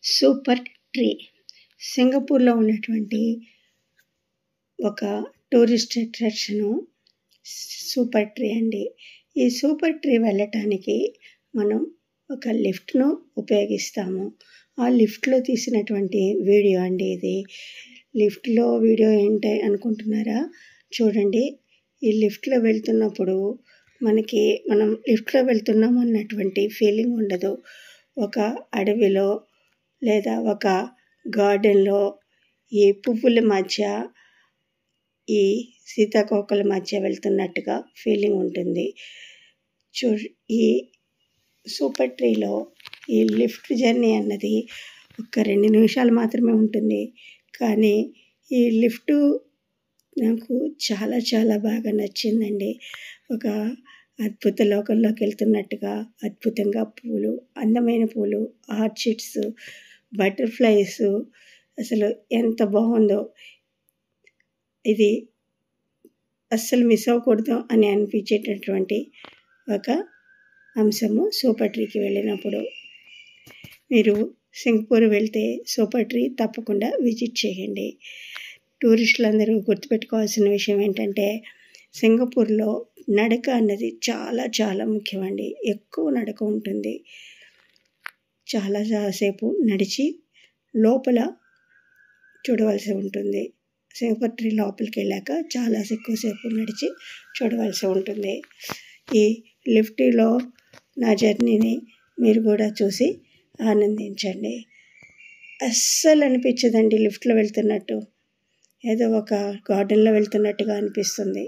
Super tree సింగపూర్లో ఉన్నటువంటి ఒక టూరిస్ట్ అట్రాక్షను సూపర్ ట్రీ అండి. ఈ సూపర్ ట్రీ వెళ్ళటానికి మనం ఒక లిఫ్ట్ను ఉపయోగిస్తాము. ఆ లిఫ్ట్లో తీసినటువంటి వీడియో అండి ఇది. లిఫ్ట్లో వీడియో ఏంటి అనుకుంటున్నారా? చూడండి, ఈ లిఫ్ట్లో వెళ్తున్నప్పుడు మనం లిఫ్ట్లో వెళ్తున్నాం అన్నటువంటి ఫీలింగ్ ఉండదు. ఒక అడవిలో లేదా ఒక గార్డెన్లో ఈ పువ్వుల మధ్య, ఈ సీతాకోకల మధ్య వెళ్తున్నట్టుగా ఫీలింగ్ ఉంటుంది. ఈ సూపర్ ట్రీలో ఈ లిఫ్ట్ జర్నీ అన్నది ఒక 2 నిమిషాలు మాత్రమే ఉంటుంది. కానీ ఈ లిఫ్టు నాకు చాలా చాలా బాగా నచ్చిందండి. ఒక అద్భుత లోకంలోకి వెళ్తున్నట్టుగా అద్భుతంగా పూలు, అందమైన పూలు, ఆర్చిడ్స్, బటర్ఫ్లైస్, అసలు ఎంత బాగుందో. ఇది అస్సలు మిస్ అవ్వకూడదు అని అనిపించేటటువంటి ఒక అంశము సూపర్ ట్రీకి వెళ్ళినప్పుడు. మీరు సింగపూర్ వెళ్తే సూపర్ ట్రీ తప్పకుండా విజిట్ చేయండి. టూరిస్టులందరూ గుర్తుపెట్టుకోవాల్సిన విషయం ఏంటంటే, సింగపూర్లో నడక అన్నది చాలా చాలా ముఖ్యమండి. ఎక్కువ నడక ఉంటుంది. చాలా సేపు నడిచి లోపల చూడవలసి ఉంటుంది. సింగపూర్ ట్రీ లోపలికి వెళ్ళాక చాలా ఎక్కువసేపు నడిచి చూడవలసి ఉంటుంది. ఈ లిఫ్ట్లో నా జర్నీని మీరు కూడా చూసి ఆనందించండి. అస్సలు అనిపించదండి లిఫ్ట్లో వెళ్తున్నట్టు. ఏదో ఒక గార్డెన్లో వెళ్తున్నట్టుగా అనిపిస్తుంది.